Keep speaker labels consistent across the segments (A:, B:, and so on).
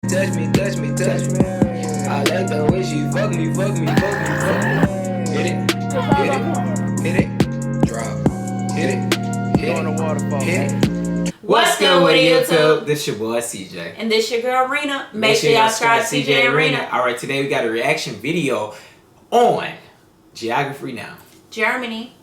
A: touch me, touch me, touch me. I like the way she fuck me, fuck me, fuck me, fuck me. Hit it, hit it, hit it, drop. Hit it, hit it, hit it.
B: What's good with YouTube?
C: This your boy CJ.
B: And this your girl Rena. Make sure y'all subscribe to CJ and Rena.
C: Alright, today we got a reaction video on Geography Now.
B: Germany.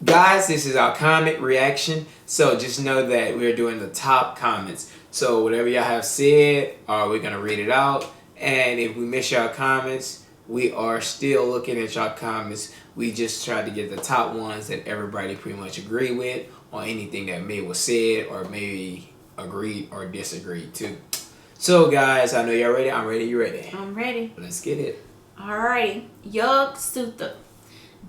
C: Guys, this is our comment reaction. So just know that we're doing the top comments. So whatever y'all have said, we're going to read it out. And if we miss y'all comments, we are still looking at y'all comments. We just tried to get the top ones that everybody pretty much agree with on anything that may was said or maybe agreed or disagreed to. So guys, I know y'all ready. I'm ready. You ready?
B: I'm ready.
C: Let's get it.
B: Alrighty. Yog Sutha.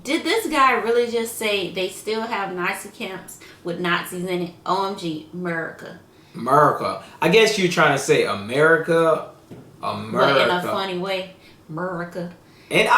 B: Did this guy really just say they still have Nazi camps with Nazis in it? OMG, America.
C: America. I guess you're trying to say America.
B: But in a funny way, America.
C: And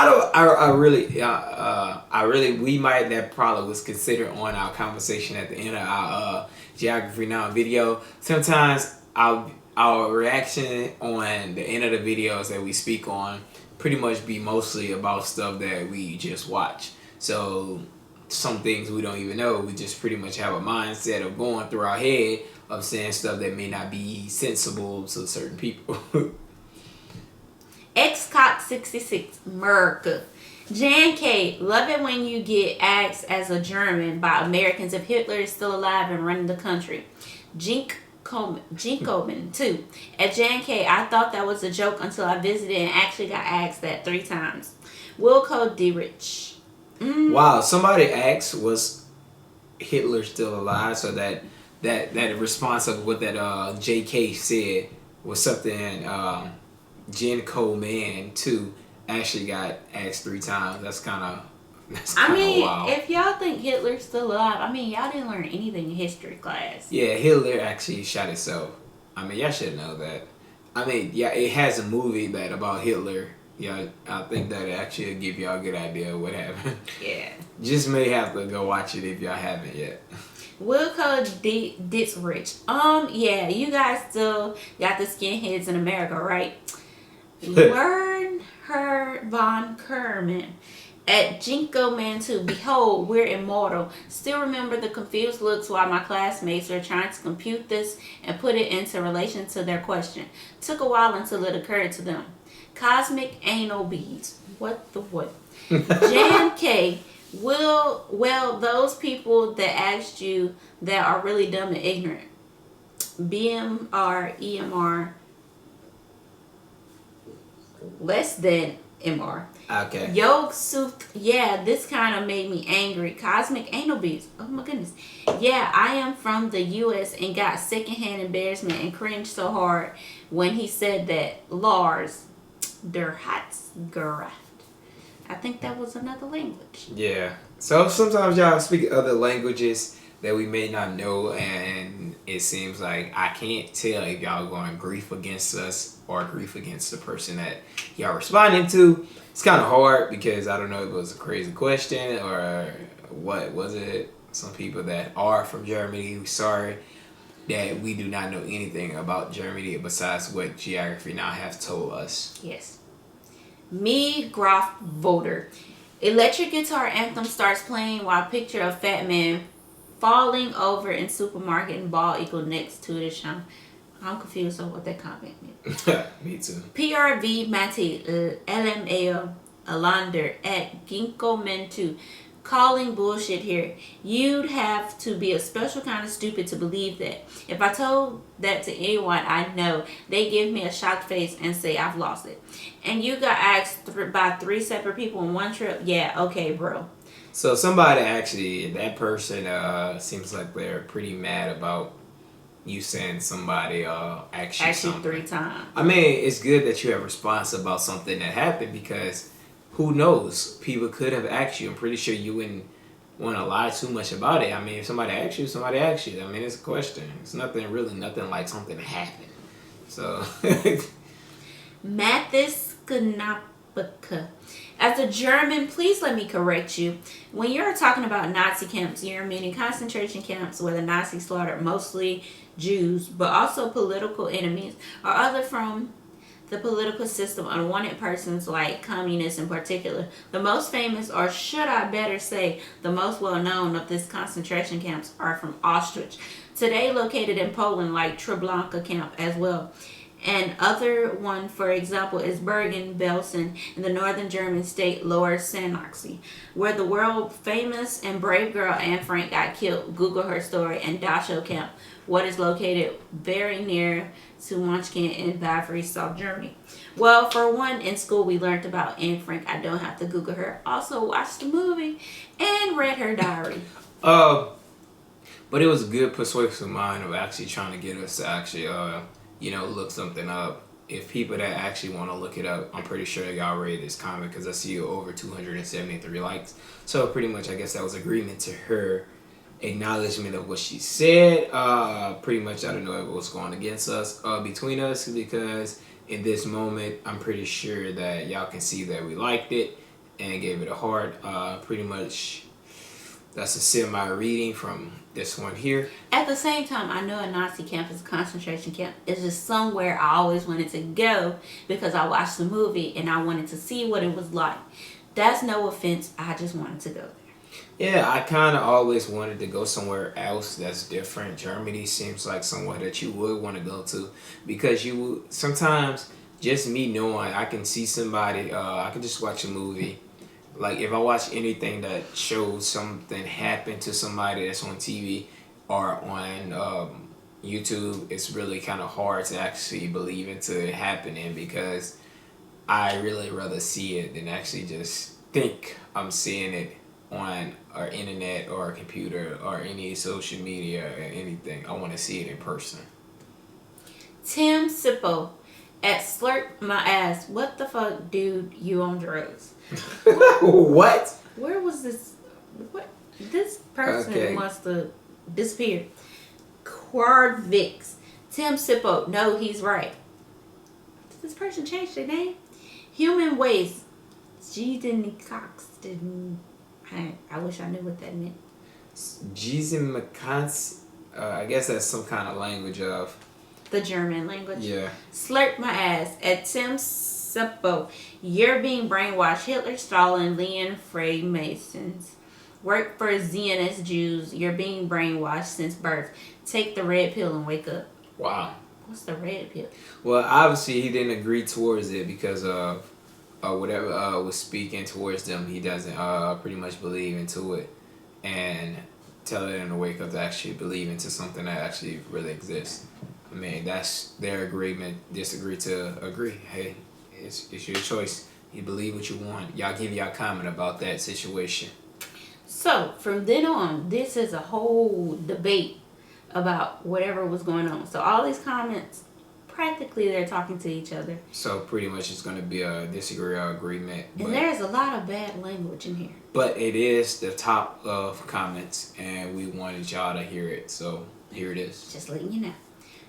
C: we might, that probably was considered on our conversation at the end of our Geography Now video. Sometimes our reaction on the end of the videos that we speak on pretty much be mostly about stuff that we just watch. So some things we don't even know. We just pretty much have a mindset of going through our head of saying stuff that may not be sensible to certain people.
B: XCOT66, America. Jan K, love it when you get asked as a German by Americans if Hitler is still alive and running the country. Jink Coleman too. At Jan K, I thought that was a joke until I visited and actually got asked that 3 times. Wilco D. Rich.
C: Wow, somebody asked, was Hitler still alive? So that response of what that JK said was something Jen Coleman too actually got asked 3 times. That's kind of wild.
B: If y'all think Hitler's still alive, y'all didn't learn anything in history class.
C: Yeah, Hitler actually shot himself. Y'all should know that. Yeah, it has a movie that about Hitler. Yeah, I think that actually give y'all a good idea of what happened.
B: Yeah.
C: Just may have to go watch it if y'all haven't yet.
B: Wilco Ditz Rich. Yeah, you guys still got the skinheads in America, right? Learn her von Kerman. At Jinko Man 2, behold, we're immortal. Still remember the confused looks while my classmates were trying to compute this and put it into relation to their question. Took a while until it occurred to them. Cosmic anal beads. What the what? Jan K. Well, those people that asked you that are really dumb and ignorant. BMR, EMR, less than MR.
C: Okay.
B: Yog Sooth, yeah, this kind of made me angry. Cosmic anal beads. Oh my goodness. Yeah, I am from the U.S. and got secondhand embarrassment and cringed so hard when he said that. Lars der Hatzgeracht. I think that was another language.
C: Yeah. So sometimes y'all speak other languages that we may not know, and it seems like I can't tell if y'all going grief against us or grief against the person that y'all responding to. It's kind of hard because I don't know if it was a crazy question or what was it. Some people that are from Germany, sorry that we do not know anything about Germany besides what Geography Now has told us.
B: Yes. Me Graf Voter. Electric guitar anthem starts playing while picture of fat man falling over in supermarket and ball equal next to the shop. I'm confused on what that comment meant.
C: Me too.
B: PRV Mati LMAO Alander at Ginkgo Mentu. Calling bullshit here. You'd have to be a special kind of stupid to believe that. If I told that to anyone I know, they give me a shocked face and say I've lost it. And you got asked by 3 separate people in one trip? Yeah, okay, bro.
C: So somebody actually, that person seems like they're pretty mad about you saying somebody actually something
B: 3 times.
C: It's good that you have a response about something that happened because who knows? People could have asked you. I'm pretty sure you wouldn't want to lie too much about it. If somebody asks you, somebody asks you. It's a question. It's nothing like something happened. So
B: Mathis Gnapaka. As a German, please let me correct you. When you're talking about Nazi camps, you're meaning concentration camps where the Nazis slaughtered mostly Jews, but also political enemies or other from the political system, unwanted persons like communists in particular. The most famous, or should I better say, the most well known of these concentration camps are from Auschwitz, today located in Poland, like Treblinka camp as well. And other one, for example, is Bergen-Belsen in the northern German state Lower Sachsen, where the world famous and brave girl Anne Frank got killed. Google her story. And Dachau camp, what is located very near to Munchen in Bavaria, South Germany. Well, for one, in school we learned about Anne Frank. I don't have to Google her. Also watched the movie and read her diary.
C: But it was a good persuasive mind of actually trying to get us to actually look something up. If people that actually want to look it up, I'm pretty sure y'all read this comment because I see over 273 likes. So pretty much, I guess that was agreement to her acknowledgement of what she said. Pretty much, I don't know if it was going against us, between us, because in this moment, I'm pretty sure that y'all can see that we liked it and gave it a heart. Pretty much, that's a semi-reading from this one here.
B: At the same time, I know a Nazi camp is a concentration camp. It's just somewhere I always wanted to go because I watched the movie and I wanted to see what it was like. That's no offense. I just wanted to go there.
C: Yeah, I kind of always wanted to go somewhere else that's different. Germany seems like somewhere that you would want to go to because you would, sometimes just me knowing I can see somebody, I can just watch a movie. Like if I watch anything that shows something happen to somebody that's on TV or on YouTube, it's really kind of hard to actually believe into it happening because I really rather see it than actually just think I'm seeing it on our internet or a computer or any social media or anything. I want to see it in person.
B: Tim Sippo at Slurp My Ass. What the fuck, dude? You on drugs?
C: What?
B: Where was this? What? This person must have disappeared. Quardvix. Tim Sippo. No, he's right. Did this person change their name? Human Waste. Jaden Cox didn't. I wish I knew what that meant.
C: Jason McCants. I guess that's some kind of language of
B: the German language.
C: Yeah.
B: Slurp My Ass at Tim Sippo. You're being brainwashed. Hitler, Stalin, Leon Freemasons. Work for Zionist Jews. You're being brainwashed since birth. Take the red pill and wake up.
C: Wow.
B: What's the red pill?
C: Well, obviously he didn't agree towards it because of whatever was speaking towards them. He doesn't pretty much believe into it and telling them to wake up to actually believe into something that actually really exists. I mean, that's their agreement. Disagree to agree. Hey, it's your choice. You believe what you want. Y'all give y'all comment about that situation.
B: So from then on, this is a whole debate about whatever was going on. So all these comments, practically they're talking to each other.
C: So pretty much it's going to be a disagree or agreement.
B: And there's a lot of bad language in here.
C: But it is the top of comments and we wanted y'all to hear it. So here it is.
B: Just letting you know.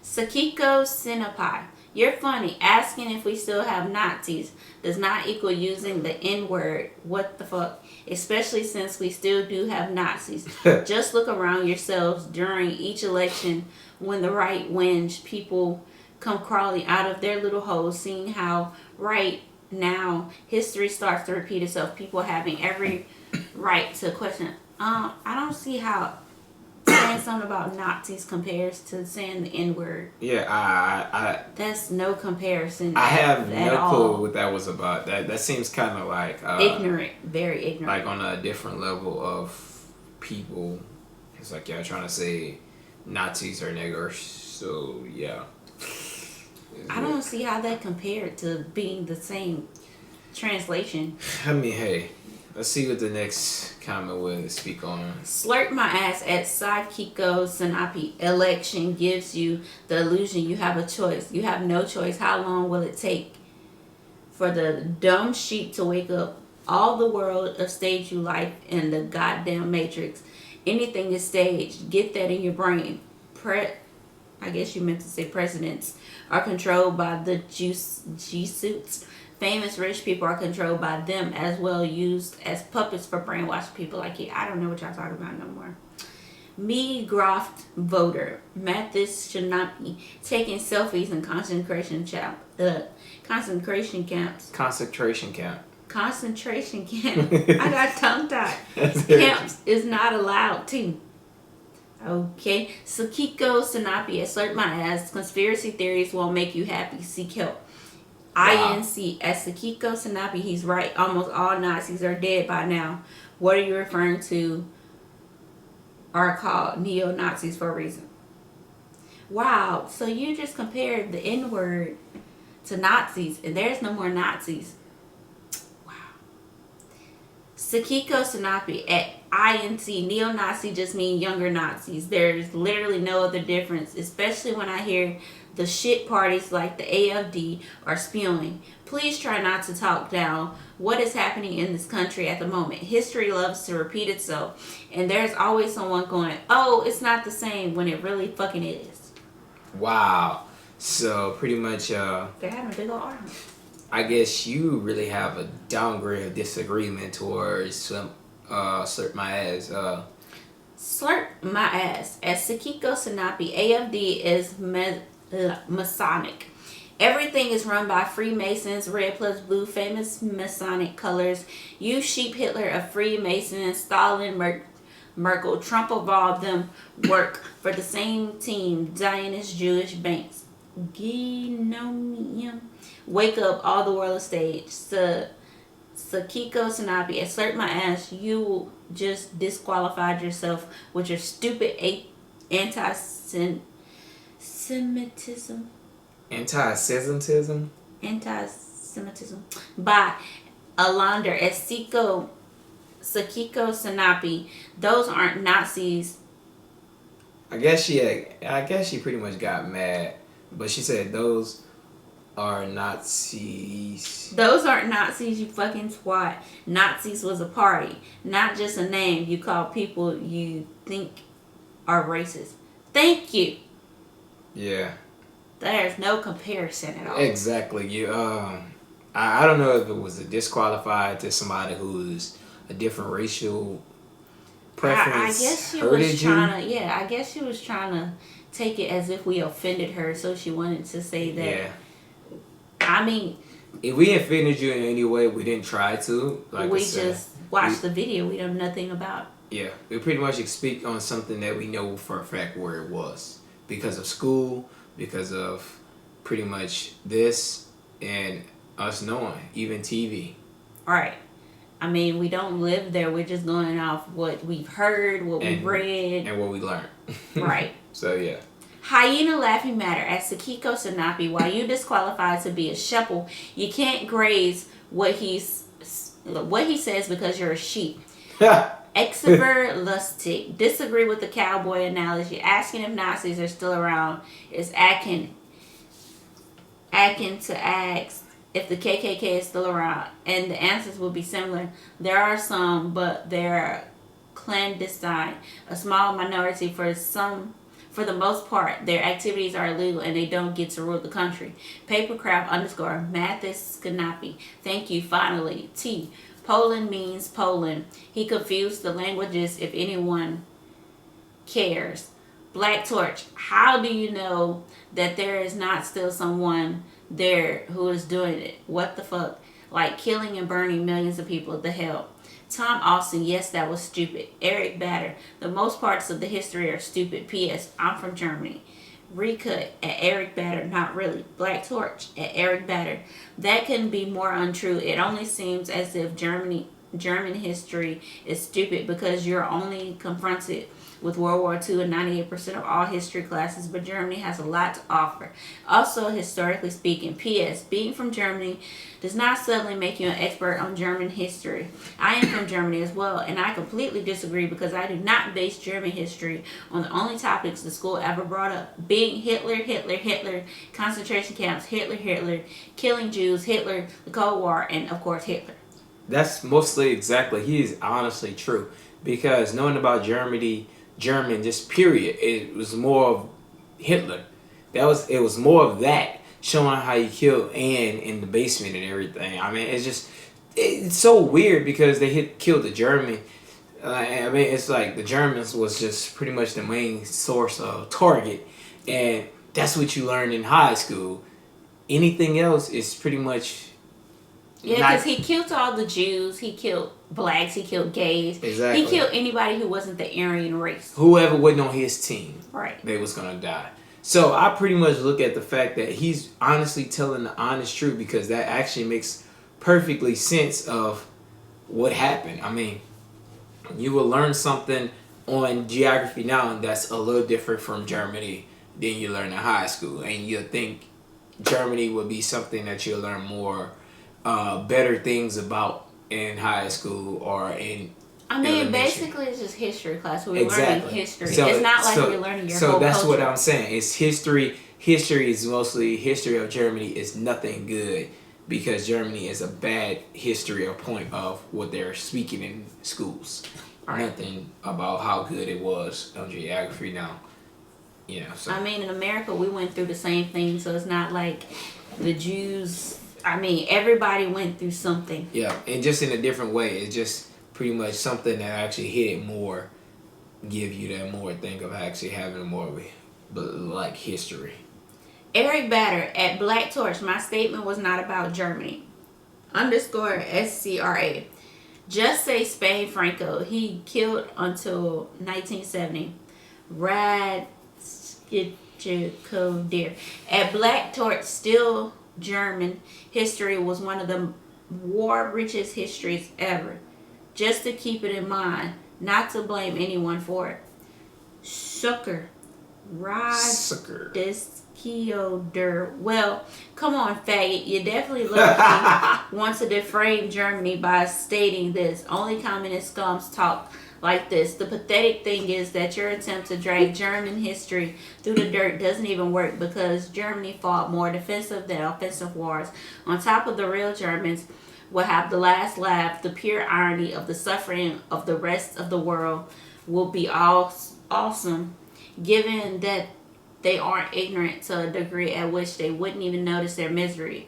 B: Sakiko Sinapai. You're funny. Asking if we still have Nazis does not equal using the N-word. What the fuck? Especially since we still do have Nazis. Just look around yourselves during each election when the right wins. People come crawling out of their little holes, seeing how right now history starts to repeat itself. People having every right to question. I don't see how saying something about Nazis compares to saying the N-word.
C: Yeah, I
B: that's no comparison.
C: I have no clue what that was about. That seems kind of like
B: ignorant, very ignorant.
C: Like on a different level of people. It's like y'all trying to say Nazis are niggers. So yeah.
B: I don't see how that compared to being the same translation.
C: I mean, hey. Let's see what the next comment will speak on.
B: Slurp My Ass at Sakiko Sinapi. Election gives you the illusion you have a choice. You have no choice. How long will it take for the dumb sheep to wake up? All the world of stage you life in the goddamn matrix. Anything is staged. Get that in your brain. I guess you meant to say presidents are controlled by the G-suits. Famous rich people are controlled by them as well, used as puppets for brainwashed people like you. I don't know what y'all talking about no more. Me Groft voter. Mathis should not be taking selfies in concentration camp. Concentration camps.
C: Concentration camp.
B: Concentration camp. I got tongue tied. Camps is not allowed to. Okay. Sakiko Sanapi, assert my ass. Conspiracy theories won't make you happy. Seek help.
C: Wow.
B: INC. As Sakiko Sanapi, he's right. Almost all Nazis are dead by now. What are you referring to? Are called neo-Nazis for a reason. Wow. So you just compared the N-word to Nazis, and there's no more Nazis. Wow. Sakiko Sanapi at INC, neo-Nazi just mean younger Nazis. There's literally no other difference, especially when I hear the shit parties like the AFD are spewing. Please try not to talk down what is happening in this country at the moment. History loves to repeat itself, and there's always someone going, oh, it's not the same, when it really fucking is.
C: Wow. So pretty much,
B: They're having a big old argument.
C: I guess you really have a downgrade of disagreement towards Slurp My Ass.
B: Slurp my ass. As Sakiko Sanapi, AFD is Masonic. Everything is run by Freemasons, red plus blue, famous Masonic colors. You sheep Hitler, a Freemason, Stalin, Merkel, Trump involved them work for the same team, Zionist Jewish banks. Genomium. Wake up, all the world is staged. Sakiko Sanapi, assert my ass. You just disqualified yourself with your stupid anti-Semitism.
C: Anti-Semitism?
B: Anti-Semitism. By Alander as Sakiko Sanapi. Those aren't Nazis.
C: I guess she pretty much got mad, but she said those are Nazis.
B: Those aren't Nazis, you fucking twat. Nazis was a party, not just a name you call people you think are racist. Thank you.
C: Yeah.
B: There's no comparison at all.
C: Exactly. You I don't know if it was a disqualified to somebody who's a different racial preference.
B: I guess she
C: hurted
B: was
C: you.
B: trying to. Yeah, I guess she was trying to take it as if we offended her, so she wanted to say that.
C: Yeah.
B: I mean,
C: If we offended you in any way, we didn't try to. Like
B: we
C: I said,
B: just watched the video. We know nothing about.
C: yeah, we pretty much speak on something that we know for a fact where it was because of school, because of pretty much this, and us knowing, even TV.
B: All right. I mean, we don't live there. We're just going off what we've heard, what we've read,
C: and what we learned.
B: Right.
C: So yeah.
B: Hyena laughing matter at Sakiko Sanapi. While you disqualified to be a shepherd, you can't graze what he says because you're a sheep. Exever lustig. Disagree with the cowboy analogy. Asking if Nazis are still around is akin to ask if the KKK is still around, and the answers will be similar. There are some, but they're clandestine, a small minority. For the most part, their activities are illegal and they don't get to rule the country. Papercraft _Mathis Kanapi. Thank you, finally. T. Poland means Poland. He confused the languages if anyone cares. Black Torch. How do you know that there is not still someone there who is doing it? What the fuck? Like killing and burning millions of people. The hell? Tom Austin, yes, that was stupid. Eric Batter, the most parts of the history are stupid. P.S. I'm from Germany. Recut at Eric Batter, not really. Black Torch at Eric Batter. That couldn't be more untrue. It only seems as if German history is stupid because you're only confronted with World War II in 98% of all history classes, but Germany has a lot to offer. Also, historically speaking, P.S. Being from Germany does not suddenly make you an expert on German history. I am from Germany as well, and I completely disagree because I do not base German history on the only topics the school ever brought up. Being Hitler, concentration camps, Hitler, killing Jews, Hitler, the Cold War, and of course Hitler.
C: That's mostly exactly. He is honestly true because knowing about German, just period. It was more of Hitler. It was more of that, showing how you killed Anne in the basement and everything. I mean, it's so weird because they killed the German. I mean, it's like the Germans was just pretty much the main source of target, and that's what you learned in high school. anything else is pretty much.
B: Yeah, because he killed all the Jews, he killed blacks, he killed gays.
C: Exactly.
B: He killed anybody who wasn't the Aryan race.
C: Whoever wasn't on his team,
B: right?
C: They was gonna die. So I pretty much look at the fact that he's honestly telling the honest truth, because that actually makes perfectly sense of what happened. I mean, you will learn something on geography now that's a little different from Germany than you learn in high school, and you'll think Germany would be something that you'll learn more better things about in high school or in
B: basically it's just history class. We're learning history.
C: So,
B: it's not like you're learning your whole culture. So
C: that's what I'm saying. It's history. History is mostly history of Germany is nothing good, because Germany is a bad history or point of what they're speaking in schools. Right. Nothing about how good it was on geography now. So.
B: In America we went through the same thing, so it's not like the Jews. Everybody went through something.
C: Yeah, and just in a different way. It's just pretty much something that actually hit it more, give you that more think of actually having more of like history.
B: Eric Batter at Black Torch. My statement was not about Germany. _SCRA. Just say Spain Franco. He killed until 1970. Rad Skitcher at Black Torch. Still German history was one of the war richest histories ever. Just to keep it in mind, not to blame anyone for it. Sucker. Rodeskioder. Well, come on, faggot. You definitely want to defame Germany by stating this. Only communist scums talk like this. The pathetic thing is that your attempt to drag German history through the dirt doesn't even work, because Germany fought more defensive than offensive wars. On top of the real Germans will have the last laugh. The pure irony of the suffering of the rest of the world will be awesome, given that they aren't ignorant to a degree at which they wouldn't even notice their misery.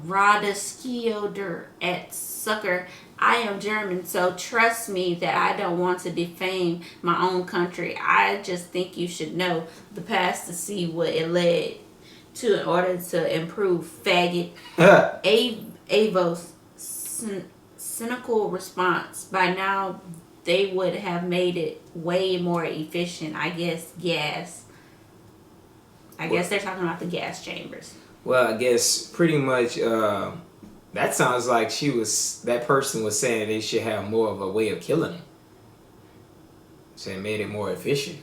B: Rodeskioder at Sucker. I am German, so trust me that I don't want to defame my own country. I just think you should know the past to see what it led to in order to improve, faggot. Avos. Cynical response. By now, they would have made it way more efficient. I guess gas. I guess they're talking about the gas chambers.
C: Well, I guess pretty much that sounds like that person was saying they should have more of a way of killing them. So it made it more efficient.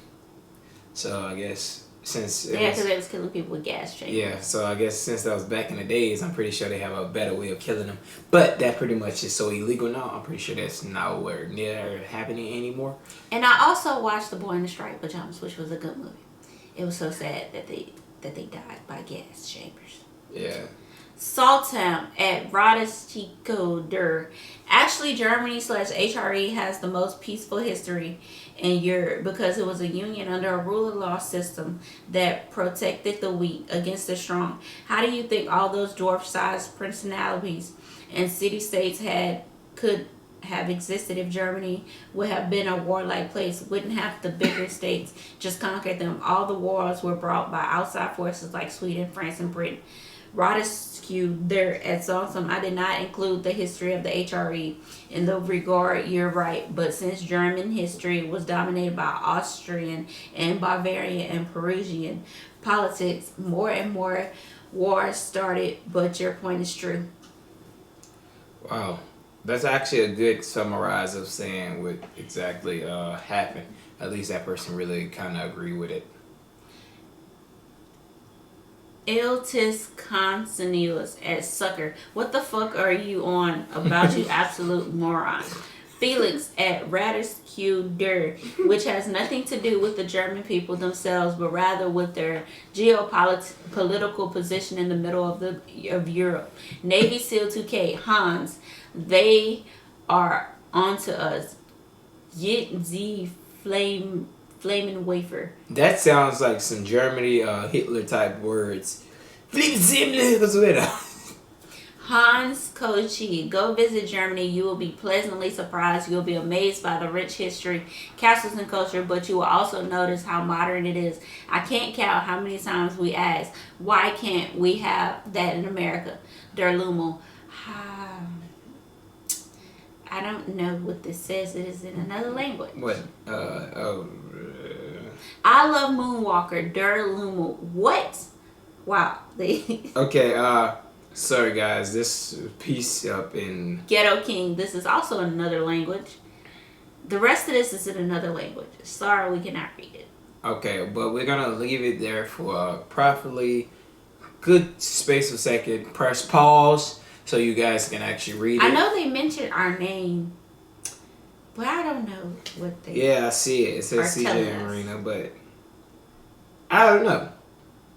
C: So I guess because
B: they was killing people with gas chambers.
C: Yeah, so I guess since that was back in the days, I'm pretty sure they have a better way of killing them. But that pretty much is so illegal now. I'm pretty sure that's nowhere near happening anymore.
B: And I also watched The Boy in the Striped Pajamas, which was a good movie. It was so sad that they died by gas chambers.
C: Yeah.
B: Saltham at Rodeskioder. Actually, Germany/HRE has the most peaceful history in Europe, because it was a union under a rule of law system that protected the weak against the strong. How do you think all those dwarf-sized principalities and city-states could have existed if Germany would have been a warlike place? Wouldn't have the bigger states just conquered them? All the wars were brought by outside forces like Sweden, France, and Britain. Rodescu there at Saltham. I did not include the history of the HRE in the regard. You're right, but since German history was dominated by Austrian and Bavarian and Peruvian politics, more and more wars started. But your point is true.
C: Wow. That's actually a good summarize of saying what exactly happened. At least that person really kind of agree with it.
B: Iltis Continuous at Sucker. What the fuck are you on about, you absolute moron? Felix at Radescu, which has nothing to do with the German people themselves, but rather with their geopolitical position in the middle of Europe. Navy SEAL 2K, Hans, they are onto us. Yit Z Flaming wafer.
C: That sounds like some Germany Hitler type words.
B: Hans Kochi, go visit Germany. You will be pleasantly surprised. You'll be amazed by the rich history, castles, and culture, but you will also notice how modern it is. I can't count how many times we ask, why can't we have that in America? Der Lumo. I don't know what this says. It is in another language.
C: What?
B: I love Moonwalker. Der Lumo. What? Wow.
C: Okay, sorry guys, this piece up in
B: Ghetto King. This is also in another language. The rest of this is in another language. Sorry, we cannot read it.
C: okay, but we're gonna leave it there for a properly good space of a second. Press pause so you guys can actually read it.
B: I know they mentioned our name, but I don't know what they.
C: Yeah, I see it. It says
B: are telling
C: CJ and
B: us.
C: Marina, but I don't know.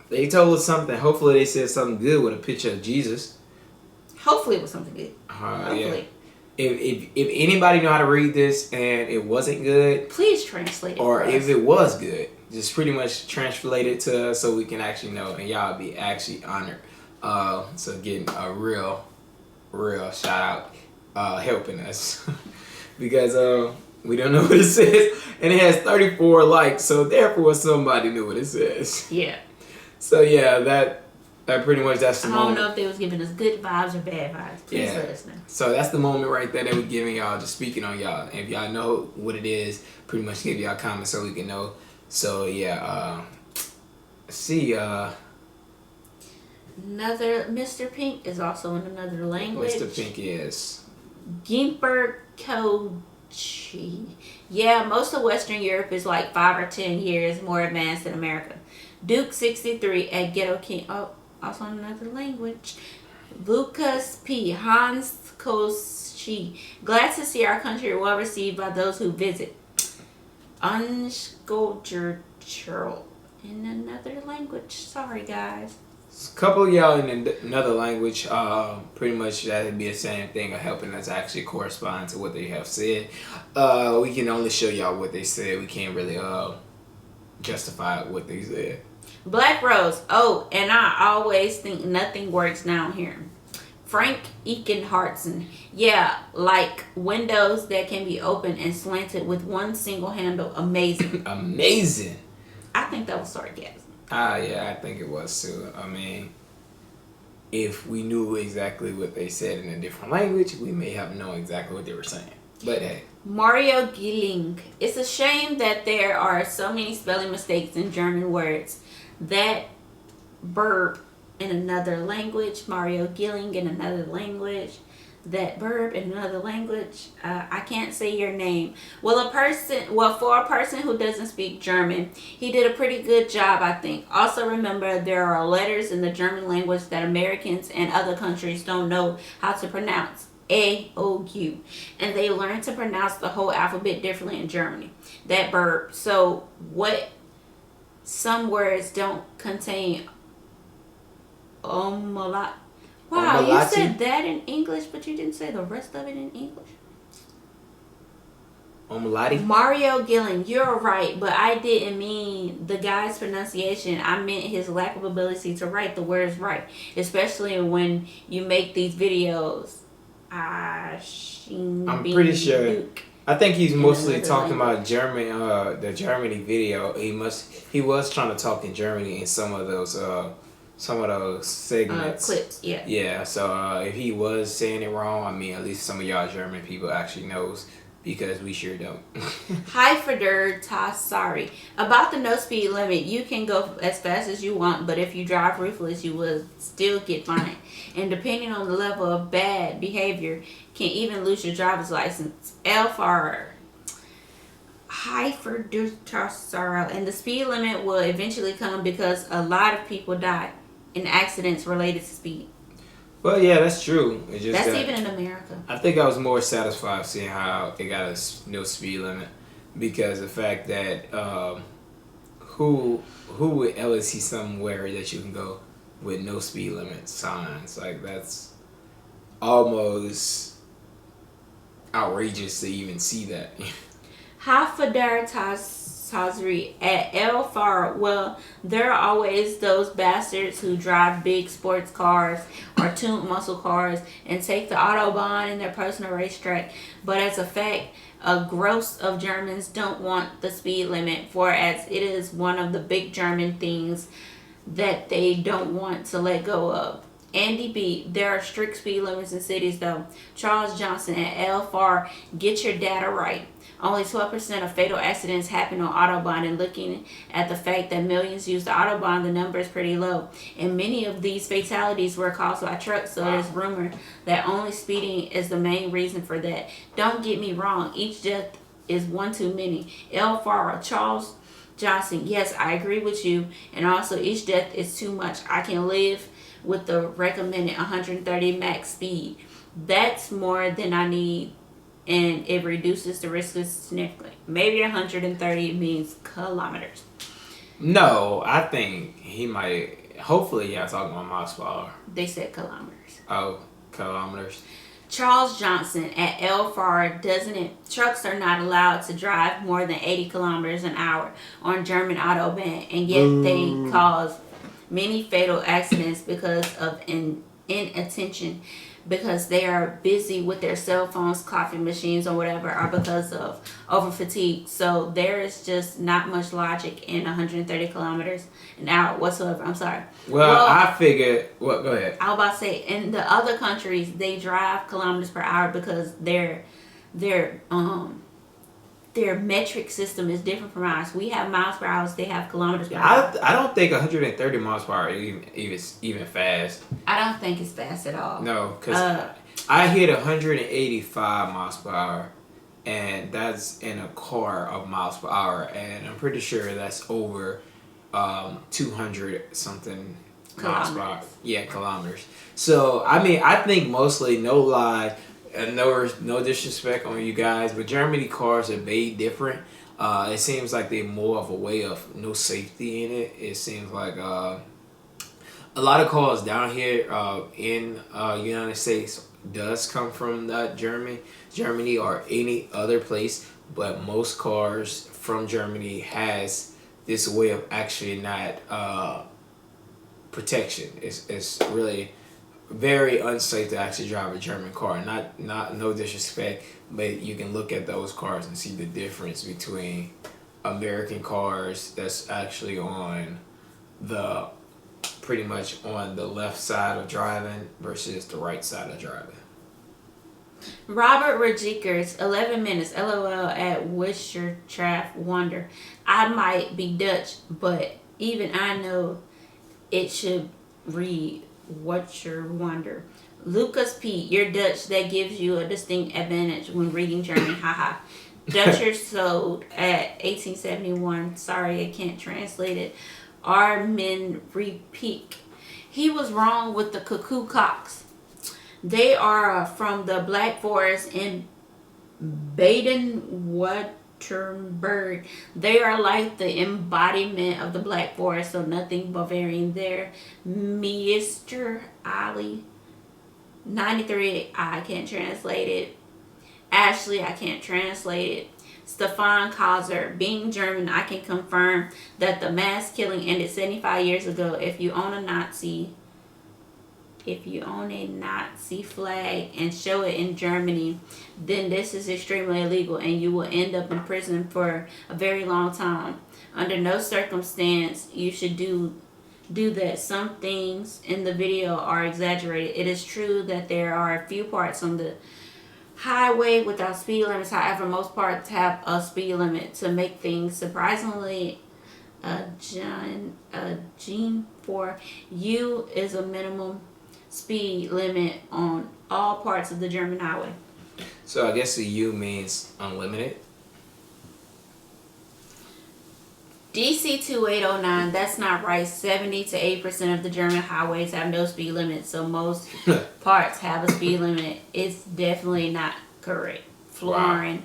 C: They told us something. Hopefully, they said something good with a picture of Jesus.
B: Hopefully, it was something good.
C: Yeah.
B: Hopefully.
C: If anybody know how to read this and it wasn't good,
B: Please translate it.
C: or
B: for
C: if
B: us.
C: it was good, just pretty much translate it to us so we can actually know, and y'all be actually honored. So getting a real shout out, helping us because we don't know what it says, and it has 34 likes, so therefore somebody knew what it says.
B: Yeah.
C: So yeah, that pretty much that's the
B: I
C: moment.
B: don't know if they was giving us good vibes or bad vibes. Please
C: Yeah.
B: let us know.
C: So that's the moment right there that we're giving y'all, just speaking on y'all. And if y'all know what it is, pretty much give y'all comments so we can know. So yeah, see,
B: Another Mr. Pink is also in another language.
C: Mr. Pink is.
B: Gimper Kochi. Yeah, most of Western Europe is like 5 or 10 years more advanced than America. Duke 63 at Ghetto King. Oh, also in another language. Lucas P. Hans Kochi. Glad to see our country well received by those who visit. Unsculptured in another language. Sorry, guys.
C: A couple of y'all in another language, pretty much that would be the same thing of helping us actually correspond to what they have said. We can only show y'all what they said. We can't really justify what they said.
B: Black Rose. Oh, and I always think nothing works down here. Frank Ekenhartson. Yeah, like windows that can be opened and slanted with one single handle. Amazing.
C: Amazing.
B: I think that was sarcasm.
C: Yeah, I think it was too. I mean, if we knew exactly what they said in a different language, we may have known exactly what they were saying. But hey.
B: Mario Gilling. It's a shame that there are so many spelling mistakes in German words. That verb in another language. Mario Gilling in another language. That verb in another language. I can't say your name. For a person who doesn't speak German, he did a pretty good job, I think. Also remember, there are letters in the German language that Americans and other countries don't know how to pronounce. A, O, U. And they learn to pronounce the whole alphabet differently in Germany. That verb. So what some words don't contain omelette. Wow, you said that in English, but you didn't say the rest of it in English.
C: Omelette?
B: Mario Gilling, you're right, but I didn't mean the guy's pronunciation. I meant his lack of ability to write the words right, especially when you make these videos.
C: I'm pretty sure. I think he's mostly talking about German. The Germany video. He was trying to talk in Germany in some of those segments.
B: Clips, yeah.
C: Yeah, so if he was saying it wrong, I mean, at least some of y'all German people actually knows, because we sure don't.
B: Hi, Feder Tassari. About the no speed limit, you can go as fast as you want, but if you drive ruthless, you will still get fined. And depending on the level of bad behavior, can even lose your driver's license. Elfar. Hi, Feder Tassari. And the speed limit will eventually come because a lot of people die in accidents related to speed.
C: Well, yeah, that's true.
B: That's even in America.
C: I think I was more satisfied seeing how they got a no speed limit, because the fact that who would ever see somewhere that you can go with no speed limit signs? Like, that's almost outrageous to even see that.
B: Hafidaritas Tazri at El Far. Well, there are always those bastards who drive big sports cars or tuned muscle cars and take the Autobahn in their personal racetrack. But as a fact, a gross of Germans don't want the speed limit, for as it is one of the big German things that they don't want to let go of. Andy B. There are strict speed limits in cities though. Charles Johnson at El Far. Get your data right. Only 12% of fatal accidents happen on Autobahn, and looking at the fact that millions use the Autobahn, the number is pretty low. And many of these fatalities were caused by trucks, so there's rumor that only speeding is the main reason for that. Don't get me wrong, each death is one too many. El Faro, Charles Johnson, yes, I agree with you. And also, each death is too much. I can live with the recommended 130 max speed. That's more than I need, and it reduces the risk significantly. Maybe 130 means kilometers.
C: No, I think he might. Hopefully, y'all talking about miles per hour.
B: They said kilometers.
C: Oh, kilometers.
B: Charles Johnson at El Far, doesn't it? Trucks are not allowed to drive more than 80 kilometers an hour on German Autobahn, and yet they cause many fatal accidents because of inattention, because they are busy with their cell phones, coffee machines, or whatever, or because of over fatigue. So there is just not much logic in 130 kilometers an hour whatsoever. I'm sorry.
C: Well, I figured. Well, go ahead.
B: I was about to say, in the other countries, they drive kilometers per hour because their metric system is different from ours. We have miles per hour, they have kilometers per hour.
C: I don't think 130 miles per hour is even fast.
B: I don't think it's fast at all.
C: No, because I hit 185 miles per hour, and that's in a car of miles per hour, and I'm pretty sure that's over 200 something miles per hour. Yeah, kilometers. So, I mean, I think mostly, no lie, and no disrespect on you guys, but Germany cars are made different. It seems like they're more of a way of no safety in it. It seems like a lot of cars down here in United States does come from Germany or any other place, but most cars from Germany has this way of actually not protection. It's really very unsafe to actually drive a German car. Not no disrespect, but you can look at those cars and see the difference between American cars that's actually on the pretty much on the left side of driving versus the right side of driving.
B: Robert Rajikers, 11 minutes, LOL at Wischertraff Wonder. I might be Dutch, but even I know it should read What's Your Wonder. Lucas P, you're Dutch. That gives you a distinct advantage when reading German. Haha. Dutcher sold at 1871. Sorry, I can't translate it. Armin Repeak. He was wrong with the cuckoo cocks. They are from the Black Forest in Baden-Württemberg. They are like the embodiment of the Black Forest, so nothing Bavarian there. Mr. Ali 93, I can't translate it. Ashley, I can't translate it. Stefan Kaiser, being German, I can confirm that the mass killing ended 75 years ago. If you own a Nazi flag and show it in Germany, then this is extremely illegal and you will end up in prison for a very long time. Under no circumstance you should do that. Some things in the video are exaggerated. It is true that there are a few parts on the highway without speed limits. However, most parts have a speed limit to make things surprisingly Gene for you is a minimum speed limit on all parts of the German highway.
C: So I guess the U means unlimited.
B: DC 2809, that's not right. 70 to 80% of the German highways have no speed limit, so most parts have a speed limit. It's definitely not correct. Florin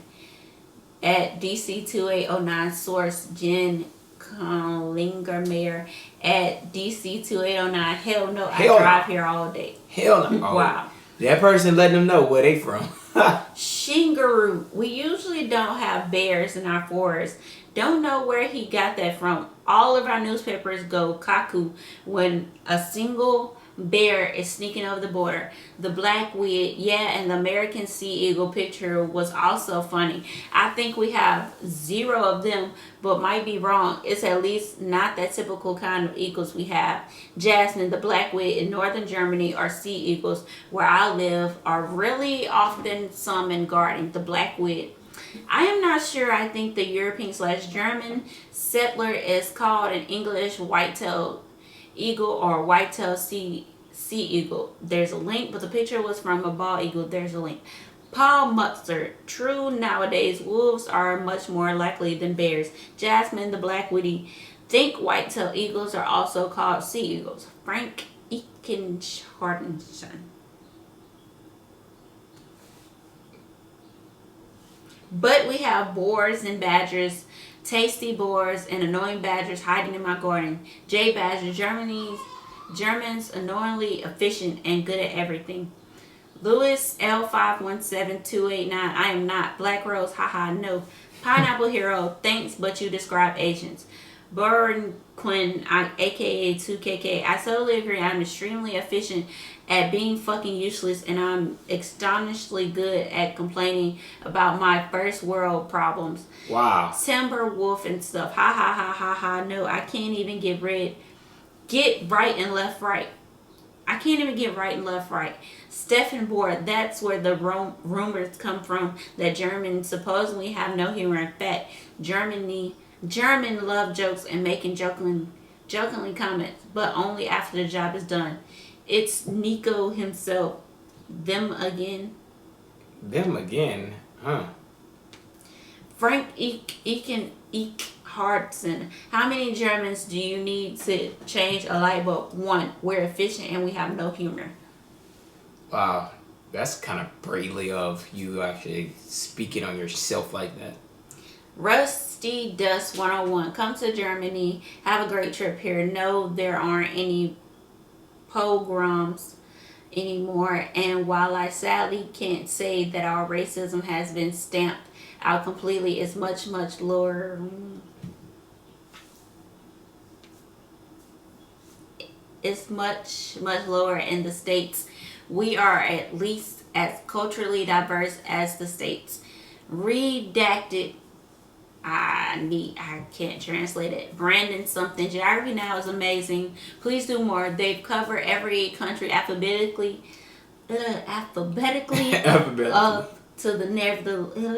B: at DC 2809, source Jen Klingermeyer at DC 2809. Hell no, I drive here all day.
C: Hell no.
B: Wow.
C: That person letting them know where they from.
B: Shingaroo, we usually don't have bears in our forest. Don't know where he got that from. All of our newspapers go cuckoo when a single bear is sneaking over the border. The black wig, yeah, and the American sea eagle picture was also funny. I think we have 0 of them, but might be wrong. It's at least not that typical kind of eagles we have. Jasmine, the black wig in northern Germany are sea eagles. Where I live are really often some in garden. The black wig. I am not sure. I think the European/German settler is called an English white-tailed eagle or white-tailed sea eagle. There's a link, but the picture was from a bald eagle. There's a link. Paul Mustard. True, nowadays wolves are much more likely than bears. Jasmine, the black witty. Think white-tailed eagles are also called sea eagles. Frank Eichenhardenson. But we have boars and badgers, tasty boars and annoying badgers hiding in my garden. J Badger, Germans annoyingly efficient and good at everything. Lewis L517289. I am not. Black Rose, haha, no. Pineapple Hero, thanks, but you describe Asians. Burn Quinn, aka 2KK. I totally agree. I'm extremely efficient at being fucking useless, and I'm astonishingly good at complaining about my first world problems.
C: Wow.
B: Timber Wolf and stuff. Ha ha ha ha ha. No, I can't even get right and left right. I can't even get right and left right. Stephen Bohr, that's where the rumors come from that Germans supposedly have no humor. In fact, German love jokes and making jokingly comments, but only after the job is done. It's Nico himself. Them again,
C: huh?
B: Frank Hardson. How many Germans do you need to change a light bulb? 1. We're efficient and we have no humor.
C: Wow, that's kind of brainly of you actually speaking on yourself like that.
B: Rusty Dust 101. Come to Germany. Have a great trip here. No, there aren't any pogroms anymore. And while I sadly can't say that our racism has been stamped out completely, it's much, much lower. It's much, much lower in the States. We are at least as culturally diverse as the States. Redacted. I can't translate it. Brandon something. Geography Now is amazing. Please do more. They've covered every country alphabetically. To the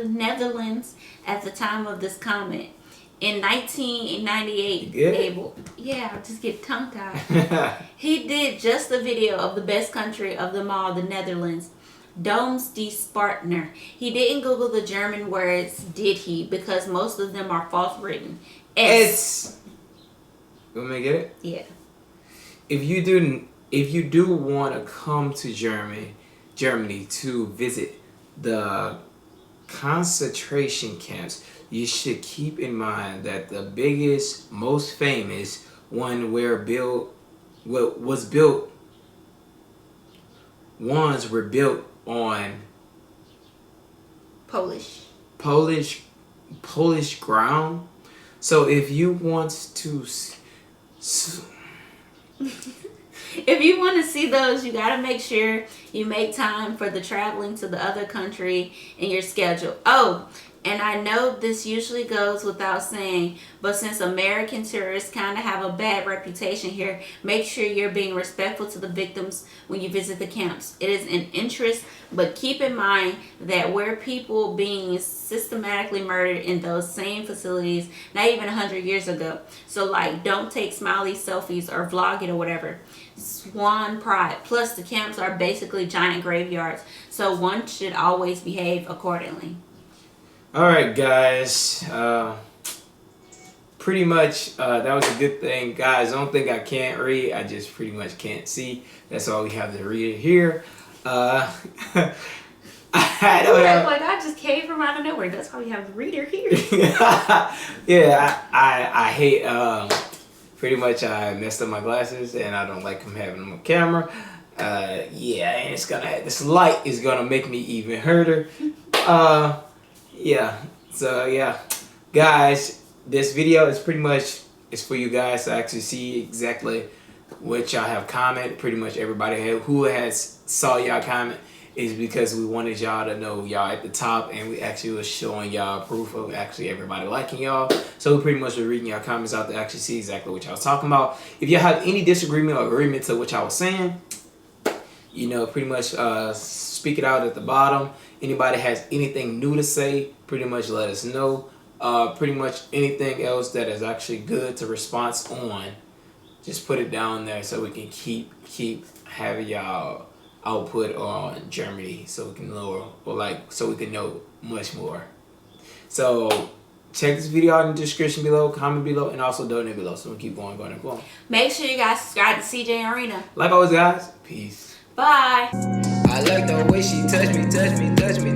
B: Netherlands at the time of this comment. In 1998, I'll just get tongue-tied. He did just a video of the best country of them all, the Netherlands. Domes de Spartner. He didn't Google the German words, did he? Because most of them are false written. S.
C: You want me to get it?
B: Yeah.
C: If you do want to come to Germany to visit the concentration camps, you should keep in mind that the biggest, most famous one were built on Polish ground. So if you want to
B: if you want to see those, you got to make sure you make time for the traveling to the other country in your schedule. Oh, and I know this usually goes without saying, but since American tourists kind of have a bad reputation here, make sure you're being respectful to the victims when you visit the camps. It is an interest, but keep in mind that we're people being systematically murdered in those same facilities not even 100 years ago. So don't take smiley selfies or vlog it or whatever. Swan pride. Plus the camps are basically giant graveyards, so one should always behave accordingly.
C: Alright guys, pretty much that was a good thing. Guys, don't think I can't read, I just pretty much can't see. That's all we have to read here. I
B: just came from out of nowhere. That's why we have the reader here.
C: Yeah, I hate, pretty much I messed up my glasses and I don't like them having them on camera. Yeah, and this light is gonna make me even harder. Yeah, so yeah, guys, this video is pretty much it's for you guys to actually see exactly what y'all have comment. Pretty much everybody who has saw y'all comment is because we wanted y'all to know y'all at the top, and we actually was showing y'all proof of actually everybody liking y'all. So we pretty much were reading y'all comments out to actually see exactly what y'all was talking about. If y'all have any disagreement or agreement to what y'all was saying, you know, pretty much speak it out at the bottom. Anybody has anything new to say, pretty much let us know. Pretty much anything else that is actually good to response on, just put it down there so we can keep having y'all output on Germany, so we can lower so we can know much more. So check this video out in the description below, comment below, and also donate below. So we'll keep going.
B: Make sure you guys subscribe to CJ Arena.
C: Like always, guys. Peace.
B: Bye.
A: I like the way she touch me, touch me, touch me.